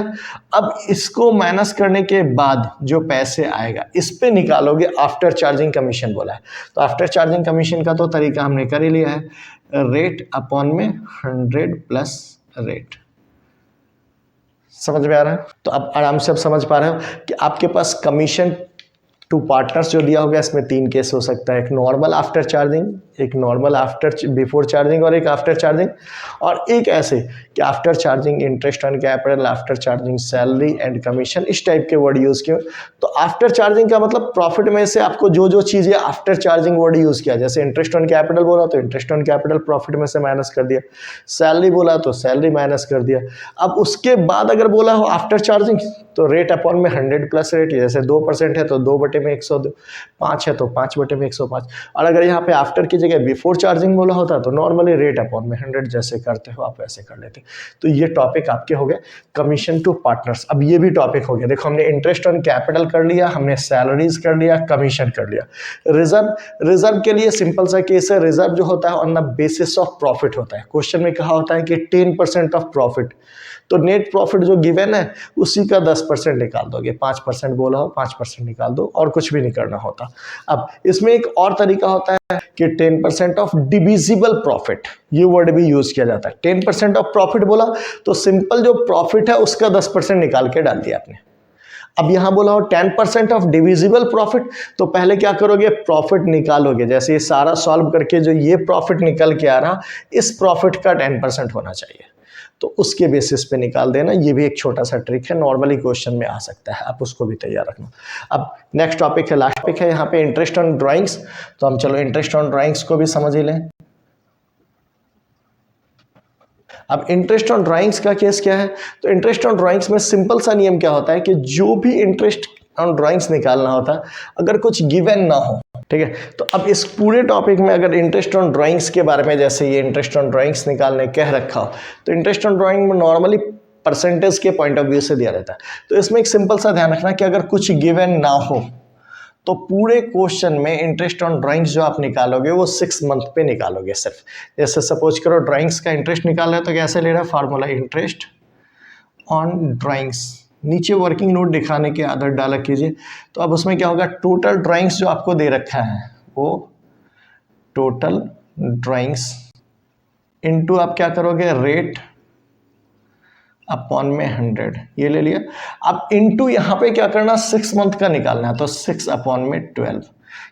अब इसको माइनस करने के बाद जो पैसे आएगा इस पे निकालोगे आफ्टर चार्जिंग कमीशन बोला है। तो आफ्टर चार्जिंग कमीशन का तो तरीका हमने कर ही लिया है, रेट अपॉन में 100 प्लस रेट। समझ में आ रहा है? तो अब आराम से आप समझ पा रहे हो कि आपके पास कमीशन टू पार्टनर्स जो दिया होगा इसमें 3 केस हो सकता है, एक नॉर्मल आफ्टर चार्जिंग, एक नॉर्मल आफ्टर बिफोर चार्जिंग और एक आफ्टर चार्जिंग, और एक ऐसे कि after charging interest on capital, after charging salary and commission, इस टाइप के वर्ड यूज़ किए। तो आफ्टर चार्जिंग का मतलब प्रॉफिट में से आपको जो जो चीज़ें आफ्टर चार्जिंग वर्ड यूज़ किया, जैसे इंटरेस्ट ऑन कैपिटल बोला तो इंटरेस्ट ऑन कैपिटल प्रॉफिट में से माइनस कर दिया, सैलरी बोला तो सैलरी माइनस कर दिया। अब उसके बाद अगर बोला हो आफ्टर चार्जिंग तो रेट अपॉन में 100 प्लस रेट, जैसे 2% है तो 2/100, 5 है तो 5/105, और अगर यहाँ पे आफ्टर की जगह बिफोर चार्जिंग बोला होता तो नॉर्मली रेट अपॉन में 100 जैसे करते हो आप वैसे कर लेते। तो ये टॉपिक आपके हो गए कमीशन टू पार्टनर्स। अब ये भी टॉपिक हो गया, देखो हमने इंटरेस्ट ऑन कैपिटल कर लिया, हमने सैलरीज कर लिया, कमीशन कर लिया। रिजर्व के लिए सिंपल सा केस है, रिजर्व जो होता है on the basis of profit होता है। क्वेश्चन में कहा होता है कि 10% ऑफ प्रॉफिट, तो नेट प्रॉफिट जो गिवन है उसी का 10% निकाल दोगे, 5% बोला हो 5% निकाल दो, और कुछ भी नहीं करना होता। अब इसमें एक और तरीका होता है कि 10% ऑफ डिविजिबल प्रॉफिट, ये वर्ड भी यूज किया जाता है। 10% ऑफ प्रॉफिट बोला तो सिंपल जो प्रॉफिट है उसका 10% निकाल के डाल दिया आपने। अब यहां बोला हो 10% ऑफ डिविजिबल प्रॉफिट, तो पहले क्या करोगे, प्रॉफिट निकालोगे। जैसे ये सारा सॉल्व करके जो ये प्रॉफिट निकल के आ रहा, इस प्रॉफिट का 10% होना चाहिए, तो उसके बेसिस पे निकाल देना। ये भी एक छोटा सा ट्रिक है, नॉर्मली क्वेश्चन में आ सकता है, आप उसको भी तैयार रखना। अब नेक्स्ट टॉपिक है, लास्ट टॉपिक है यहाँ पे इंटरेस्ट ऑन ड्राइंग्स। तो हम चलो इंटरेस्ट ऑन ड्राइंग्स को भी समझ ही लें। अब इंटरेस्ट ऑन ड्राइंग्स का केस क्या है, तो इंटरेस्ट ऑन ड्राइंग्स में सिंपल सा नियम क्या होता है कि जो भी इंटरेस्ट ऑन ड्राइंग्स निकालना होता है अगर कुछ गिवन ना हो, ठीक है, तो अब इस पूरे टॉपिक में अगर इंटरेस्ट ऑन ड्राइंग्स के बारे में, जैसे ये इंटरेस्ट ऑन ड्राइंग्स निकालने कह रखा हो, तो इंटरेस्ट ऑन ड्राइंग में नॉर्मली परसेंटेज के पॉइंट ऑफ व्यू से दिया रहता है। तो इसमें एक सिंपल सा ध्यान रखना कि अगर कुछ गिवन ना हो तो पूरे क्वेश्चन में इंटरेस्ट ऑन ड्राइंग्स जो आप निकालोगे वो 6 मंथ पे निकालोगे सिर्फ। जैसे सपोज करो ड्राइंग्स का इंटरेस्ट निकाल रहे हो तो कैसे ले रहा है, फार्मूला इंटरेस्ट ऑन ड्राइंग्स, नीचे वर्किंग नोट दिखाने की आदत डाला कीजिए। तो अब उसमें क्या होगा, टोटल ड्राइंग्स जो आपको दे रखा है वो टोटल ड्राइंग्स इनटू आप क्या करोगे, रेट अपॉन में 100, ये ले लिया। अब इनटू यहाँ पे क्या करना, 6 मंथ का निकालना है, तो 6 अपॉन में 12,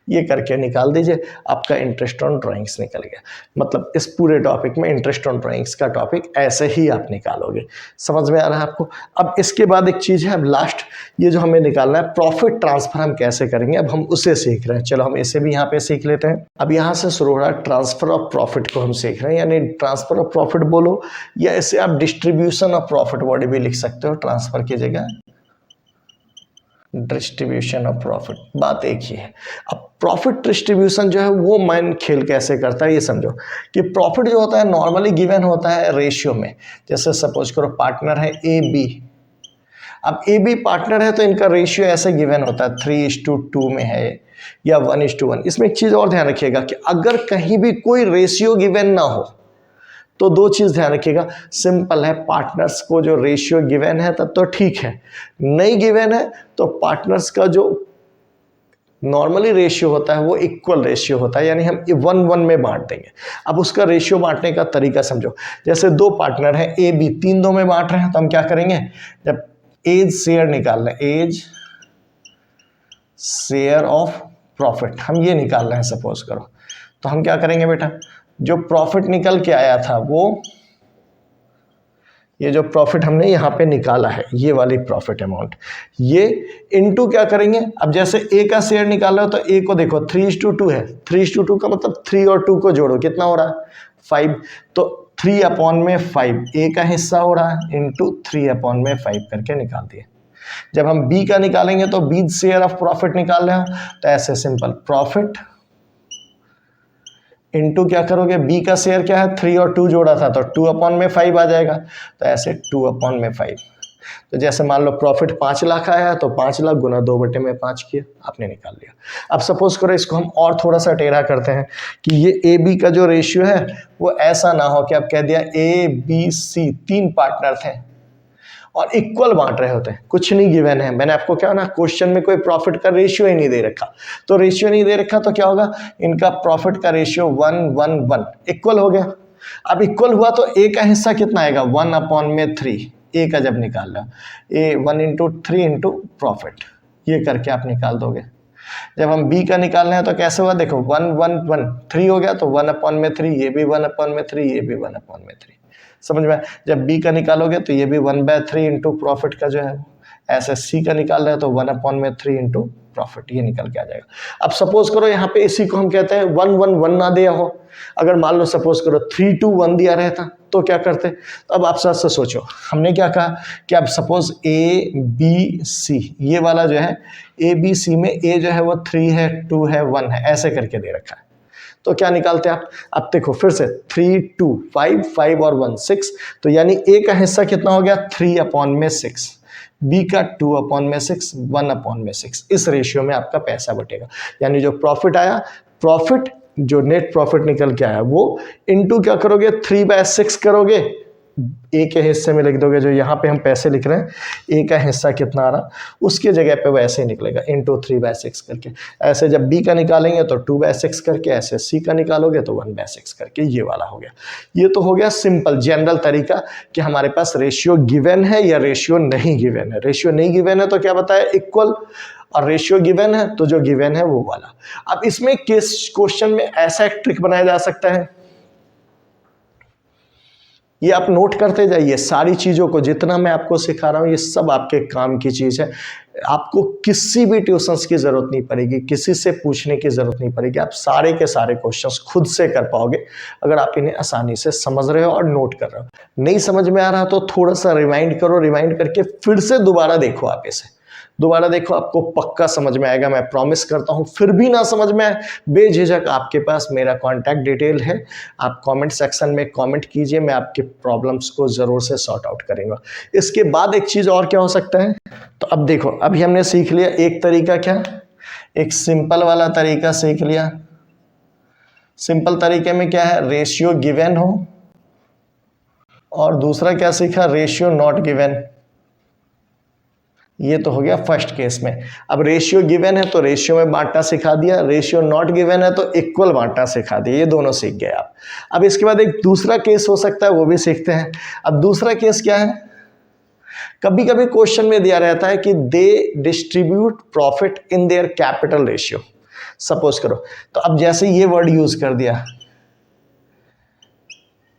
ये करके निकाल दीजिए, आपका इंटरेस्ट ऑन ड्राइंग्स निकल गया। मतलब इस पूरे टॉपिक में इंटरेस्ट ऑन ड्राइंग्स का टॉपिक ऐसे ही आप निकालोगे। समझ में आ रहा है आपको? अब इसके बाद एक चीज़ है, अब लास्ट ये जो हमें निकालना है प्रॉफिट ट्रांसफर हम कैसे करेंगे, अब हम उसे सीख रहे हैं। चलो हम इसे भी यहाँ पे सीख लेते हैं। अब यहाँ से शुरू हो रहा है ट्रांसफर ऑफ प्रॉफिट को हम सीख रहे हैं, यानी ट्रांसफर ऑफ प्रॉफिट बोलो या इसे आप डिस्ट्रीब्यूशन ऑफ प्रॉफिट वर्ड भी लिख सकते हो, ट्रांसफर की जगह डिस्ट्रीब्यूशन ऑफ प्रॉफिट, बात एक ही है। अब प्रॉफिट डिस्ट्रीब्यूशन जो है वो माइंड खेल कैसे करता है, ये समझो कि प्रॉफिट जो होता है नॉर्मली गिवन होता है रेशियो में। जैसे सपोज करो पार्टनर है ए बी, अब ए बी पार्टनर है तो इनका रेशियो ऐसे गिवन होता है 3:2 में है या 1:1। इसमें एक चीज़ और ध्यान रखिएगा कि अगर कहीं भी कोई रेशियो गिवन ना हो तो 2 चीज़ ध्यान रखिएगा, सिंपल है, पार्टनर्स को जो रेशियो गिवन है तब तो ठीक है, नहीं गिवन है तो पार्टनर्स का जो नॉर्मली रेशियो होता है वो इक्वल रेशियो होता है, यानी हम 1:1 में बांट देंगे। अब उसका रेशियो बांटने का तरीका समझो, जैसे 2 पार्टनर हैं ए बी, 3-2 में बांट रहे हैं तो हम क्या करेंगे, जब एज शेयर निकाल रहे हैं, एज शेयर ऑफ प्रॉफिट हम ये निकाल रहे हैं सपोज करो, तो हम क्या करेंगे बेटा, जो प्रॉफिट निकल के आया था वो, ये जो प्रॉफिट हमने यहाँ पे निकाला है ये वाली प्रॉफिट अमाउंट, ये इनटू क्या करेंगे, अब जैसे ए का शेयर निकाला हो तो ए को देखो 3:2 है, 3:2 का मतलब 3 और 2 को जोड़ो, कितना हो रहा है 5, तो 3/5 ए का हिस्सा हो रहा है इंटू 3/5 करके निकाल दिए। जब हम बी का निकालेंगे तो बी शेयर ऑफ प्रॉफिट निकाल रहे हो, तो ऐसे सिंपल प्रॉफिट इंटू क्या करोगे, बी का शेयर क्या है 3 और 2 जोड़ा था तो 2/5 आ जाएगा, तो ऐसे 2/5। तो जैसे मान लो प्रॉफिट 5 लाख आया तो 5 लाख गुना 2/5 किया, आपने निकाल लिया। अब सपोज करो इसको हम और थोड़ा सा टेढ़ा करते हैं कि ये ए बी का जो रेशियो है वो ऐसा ना हो कि आप कह दिया ए बी सी 3 पार्टनर थे और इक्वल बांट रहे होते हैं, कुछ नहीं गिवन है। मैंने आपको क्या ना क्वेश्चन में कोई प्रॉफिट का रेशियो ही नहीं दे रखा, तो रेशियो नहीं दे रखा तो क्या होगा, इनका प्रॉफिट का रेशियो 1:1:1 इक्वल हो गया। अब इक्वल हुआ तो ए का हिस्सा कितना आएगा 1/3, ए का जब निकाल रहा ए 1 इंटू 3 इंटू प्रॉफिट, ये करके आप निकाल दोगे। जब हम बी का निकालना है तो कैसे हुआ, देखो 1:1:1 हो गया तो 1/3, ये भी 1/3, ये भी 1/3, समझ में। जब बी का निकालोगे तो ये भी 1/3 इंटू प्रॉफिट का जो है, ऐसे सी का निकाल रहे हैं तो 1/3 इंटू प्रॉफिट, ये निकल के आ जाएगा। अब सपोज करो यहाँ पे इसी को हम कहते हैं 1:1:1 ना दिया हो, अगर मान लो सपोज करो 3:2:1 दिया रहता तो क्या करते। तो अब आप साथ से सोचो, हमने क्या कहा कि अब सपोज ए बी सी, ये वाला जो है ए बी सी में ए जो है वो 3 है 2 है 1 है, ऐसे करके दे रखा है। तो क्या निकालते हैं आप, अब देखो फिर से 3 2 5 5 और 1 6, तो यानी ए का हिस्सा कितना हो गया 3/6, बी का 2/6, 1/6। इस रेशियो में आपका पैसा बटेगा, यानी जो प्रॉफिट आया, प्रॉफिट जो नेट प्रॉफिट निकल के आया वो इनटू क्या करोगे 3/6 करोगे, ए के हिस्से में लिख दोगे, जो यहाँ पे हम पैसे लिख रहे हैं ए का हिस्सा कितना आ रहा उसके जगह पे वैसे ही निकलेगा इंटू 3/6 करके। ऐसे जब बी का निकालेंगे तो 2/6 करके, ऐसे सी का निकालोगे तो 1/6 करके, ये वाला हो गया। ये तो हो गया सिंपल जनरल तरीका कि हमारे पास रेशियो गिवन है या रेशियो नहीं गिवन है। रेशियो नहीं गिवन है तो क्या बताया इक्वल, और रेशियो गिवन है तो जो गिवन है वो वाला। अब इसमें क्वेश्चन में ऐसा एक ट्रिक बनाया जा सकता है, ये आप नोट करते जाइए सारी चीज़ों को, जितना मैं आपको सिखा रहा हूँ ये सब आपके काम की चीज़ है। आपको किसी भी ट्यूशंस की ज़रूरत नहीं पड़ेगी, किसी से पूछने की ज़रूरत नहीं पड़ेगी, आप सारे के सारे क्वेश्चंस खुद से कर पाओगे अगर आप इन्हें आसानी से समझ रहे हो और नोट कर रहे हो। नहीं समझ में आ रहा तो थोड़ा सा रिमाइंड करो, रिमाइंड करके फिर से दोबारा देखो, आप इसे दोबारा देखो, आपको पक्का समझ में आएगा, मैं प्रॉमिस करता हूँ। फिर भी ना समझ में आए, बेझिझक आपके पास मेरा कॉन्टैक्ट डिटेल है, आप कमेंट सेक्शन में कमेंट कीजिए, मैं आपके प्रॉब्लम्स को ज़रूर से सॉर्ट आउट करूँगा। इसके बाद एक चीज़ और क्या हो सकता है, तो अब देखो अभी हमने सीख लिया एक तरीका, क्या एक सिंपल वाला तरीका सीख लिया। सिंपल तरीके में क्या है, रेशियो गिवन हो, और दूसरा क्या सीखा, रेशियो नॉट गिवन। ये तो हो गया फर्स्ट केस में। अब रेशियो गिवन है तो रेशियो में बांटना सिखा दिया, रेशियो नॉट गिवन है तो इक्वल बांटना सिखा दिया, ये दोनों सीख गए आप। अब इसके बाद एक दूसरा केस हो सकता है, वो भी सीखते हैं। अब दूसरा केस क्या है, कभी कभी क्वेश्चन में दिया रहता है कि they distribute profit in their capital ratio, suppose करो। तो अब जैसे ये वर्ड यूज कर दिया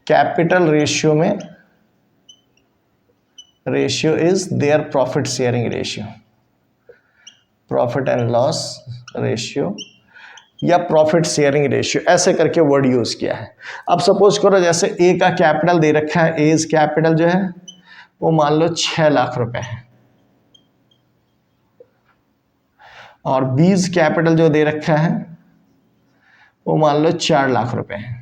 कैपिटल रेशियो में, ratio is their profit sharing ratio, profit and loss ratio या प्रॉफिट शेयरिंग रेशियो, ऐसे करके वर्ड यूज किया है। अब सपोज करो जैसे ए का कैपिटल दे रखा है, एज कैपिटल जो है वो मान लो 6 लाख रुपए है, और बीज कैपिटल जो दे रखा है वो मान लो 4 लाख रुपए है।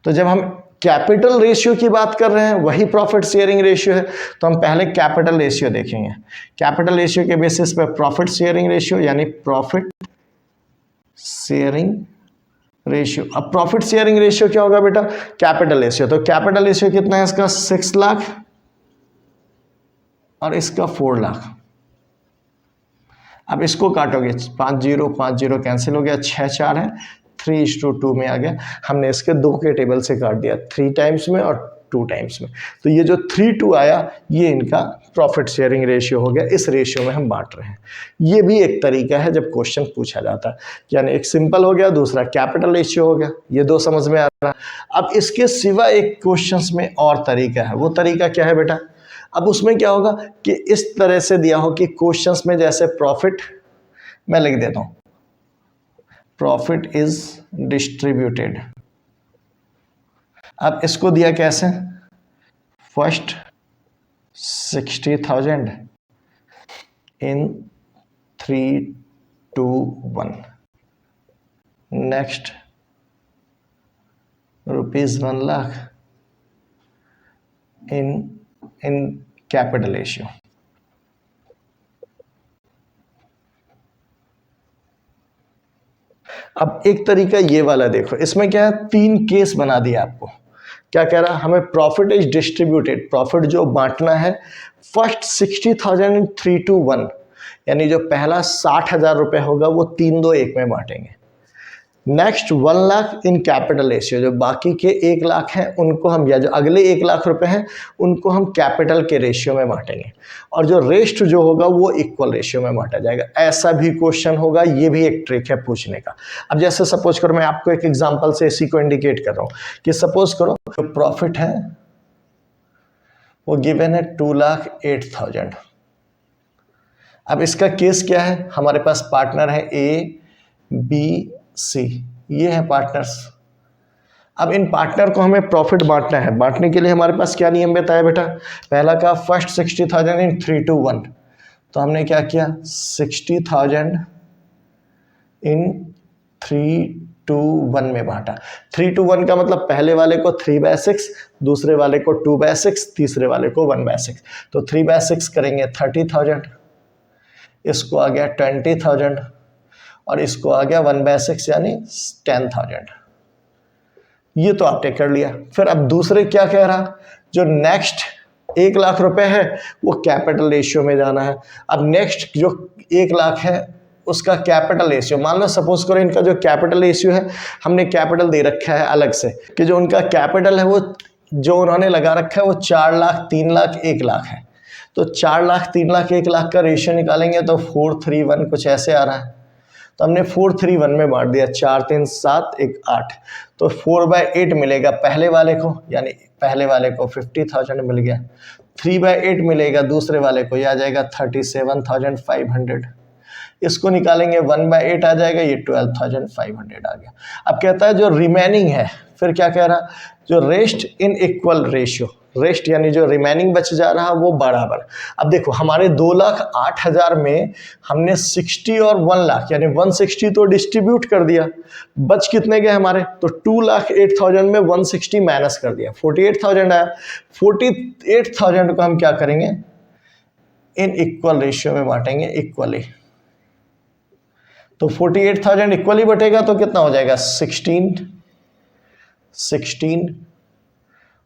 तो जब हम कैपिटल रेशियो की बात कर रहे हैं, वही प्रॉफिट शेयरिंग रेशियो है, तो हम पहले कैपिटल रेशियो देखेंगे। कैपिटल रेशियो के बेसिस पे प्रॉफिट शेयरिंग रेशियो, यानी प्रॉफिट शेयरिंग रेशियो। अब प्रॉफिट शेयरिंग रेशियो क्या होगा बेटा, कैपिटल रेशियो। तो कैपिटल रेशियो कितना है इसका 6 लाख और इसका 4 लाख। अब इसको काटोगे 5 0 5 0 कैंसिल हो गया, 6 4 है, 3:2 में आ गया। हमने इसके 2 के टेबल से काट दिया, 3 टाइम्स में और 2 टाइम्स में। तो ये जो 3:2 आया ये इनका प्रॉफिट शेयरिंग रेशियो हो गया। इस रेशियो में हम बांट रहे हैं। ये भी एक तरीका है जब क्वेश्चन पूछा जाता है, यानी एक सिंपल हो गया, दूसरा कैपिटल रेशियो हो गया, ये 2 समझ में आ रहा है। अब इसके सिवा एक क्वेश्चन में और तरीका है, वो तरीका क्या है बेटा, अब उसमें क्या होगा कि इस तरह से दिया हो कि क्वेश्चंस में जैसे प्रॉफिट, मैं लिख देता हूं प्रॉफिट इज डिस्ट्रीब्यूटेड अब इसको दिया कैसे, first 60,000 in 321, next ₹1,00,000 in capital ratio. अब एक तरीका ये वाला देखो, इसमें क्या है, 3 केस बना दिया आपको। क्या कह रहा है, हमें प्रॉफिट इज डिस्ट्रीब्यूटेड, प्रॉफिट जो बांटना है फर्स्ट 60,000 इन 321, यानी जो पहला 60,000 रुपये होगा वो 3-2-1 में बांटेंगे। नेक्स्ट 1,00,000 इन कैपिटल रेशियो, जो बाकी के 1,00,000 हैं उनको हम, या जो अगले 1,00,000 रुपए हैं उनको हम कैपिटल के रेशियो में बांटेंगे, और जो रेस्ट जो होगा वो इक्वल रेशियो में बांटा जाएगा। ऐसा भी क्वेश्चन होगा, ये भी एक ट्रिक है पूछने का। अब जैसे सपोज करो, मैं आपको एक एग्जांपल से इसी को इंडिकेट कर रहा हूँ कि सपोज करो जो प्रॉफिट है वो गिवन है 2,08,000। अब इसका केस क्या है, हमारे पास पार्टनर है ए बी सी, ये है पार्टनर्स। अब इन पार्टनर को हमें प्रॉफिट बांटना है, बांटने के लिए हमारे पास क्या नियम बताया बेटा, पहला का फर्स्ट 60,000 इन 321, तो हमने क्या किया 60,000 इन 321 में बांटा। 321 का मतलब पहले वाले को 3/6, दूसरे वाले को 2/6, तीसरे वाले को 1/6, तो 3/6 करेंगे 30,000, इसको आ गया 20,000 और इसको आ गया 1/6 यानी 10,000। ये तो आपने कर लिया। फिर अब दूसरे क्या कह रहा, जो नेक्स्ट 1,00,000 रुपए है वो कैपिटल रेशियो में जाना है। अब नेक्स्ट जो 1,00,000 है उसका कैपिटल रेशियो, मान लो सपोज करो इनका जो कैपिटल रेशियो है, हमने कैपिटल दे रखा है अलग से कि जो उनका कैपिटल है वो जो उन्होंने लगा रखा है वो 4,00,000, 3,00,000, 1,00,000 है। तो 4,00,000, 3,00,000, 1,00,000 का रेशियो निकालेंगे तो 431 कुछ ऐसे आ रहा है, तो हमने 431 में बांट दिया, 4 3 7 1 8, तो 4/8 मिलेगा पहले वाले को, यानी पहले वाले को 50,000 मिल गया। 3/8 मिलेगा दूसरे वाले को, यह आ जाएगा 37,500। इसको निकालेंगे 1/8 आ जाएगा, ये 12,500 आ गया। अब कहता है जो रिमेनिंग है, फिर क्या कह रहा, जो rest in equal ratio, rest यानी जो रिमेनिंग बच जा रहा वो बराबर। अब देखो हमारे 2,08,000 में हमने 60 और 1,00,000 यानी 160 तो डिस्ट्रीब्यूट कर दिया, बच कितने गए हमारे, तो 2,08,000 में 160 माइनस कर दिया, 48,000 आया। 48,000 को हम क्या करेंगे, इन इक्वल रेशियो में बांटेंगे इक्वली। तो 48,000 इक्वली बटेगा तो कितना हो जाएगा, 16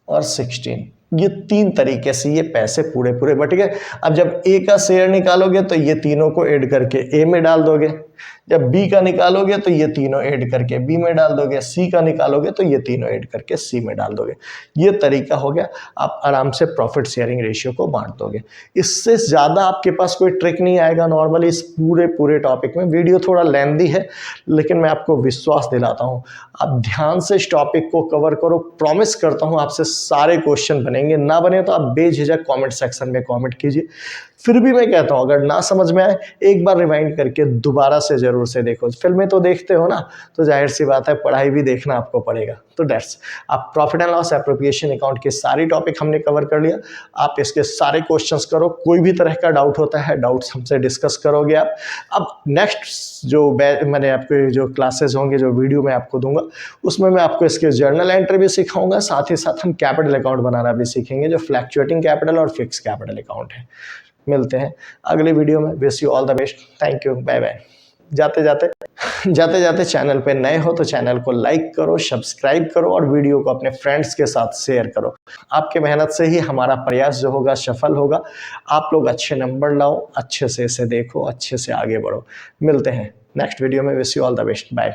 और 16। ये 3 तरीके से ये पैसे पूरे पूरे बट गए। अब जब ए का शेयर निकालोगे तो ये तीनों को ऐड करके ए में डाल दोगे, जब बी का निकालोगे तो ये तीनों ऐड करके बी में डाल दोगे, सी का निकालोगे तो ये तीनों ऐड करके सी में डाल दोगे। ये तरीका हो गया, आप आराम से प्रॉफिट शेयरिंग रेशियो को बांट दोगे। इससे ज़्यादा आपके पास कोई ट्रिक नहीं आएगा नॉर्मली इस पूरे टॉपिक में। वीडियो थोड़ा लेंथी है लेकिन मैं आपको विश्वास दिलाता हूँ आप ध्यान से इस टॉपिक को कवर करो, प्रॉमिस करता हूँ आपसे सारे क्वेश्चन बनेंगे। ना बने तो आप बेझिझक कमेंट सेक्शन में कमेंट कीजिए। फिर भी मैं कहता हूँ अगर ना समझ में आए एक बार रिवाइंड करके दोबारा से जरूर से देखो। फिल्में तो देखते हो ना, तो जाहिर सी बात है पढ़ाई भी देखना आपको पड़ेगा। तो डेट्स आप profit and loss appropriation account के सारी टॉपिक हमने कवर कर लिया। आप इसके सारे क्वेश्चंस करो, कोई भी तरह का डाउट होता है डाउट्स हमसे डिस्कस करोगे आप। अब नेक्स्ट जो मैंने आपके जो क्लासेस होंगे, जो वीडियो मैं आपको दूंगा, उसमें मैं आपको इसके जर्नल एंट्री भी सिखाऊंगा, साथ ही साथ हम कैपिटल अकाउंट बनाना भी सीखेंगे जो फ्लैक्चुएटिंग कैपिटल और फिक्स कैपिटल अकाउंट है। मिलते हैं अगले वीडियो में। Wish you all the best, thank you, bye bye. जाते जाते चैनल पे नए हो तो चैनल को लाइक करो, सब्सक्राइब करो और वीडियो को अपने फ्रेंड्स के साथ शेयर करो। आपके मेहनत से ही हमारा प्रयास जो होगा सफल होगा। आप लोग अच्छे नंबर लाओ, अच्छे से इसे देखो, अच्छे से आगे बढ़ो। मिलते हैं नेक्स्ट वीडियो में। Wish you all the best, bye.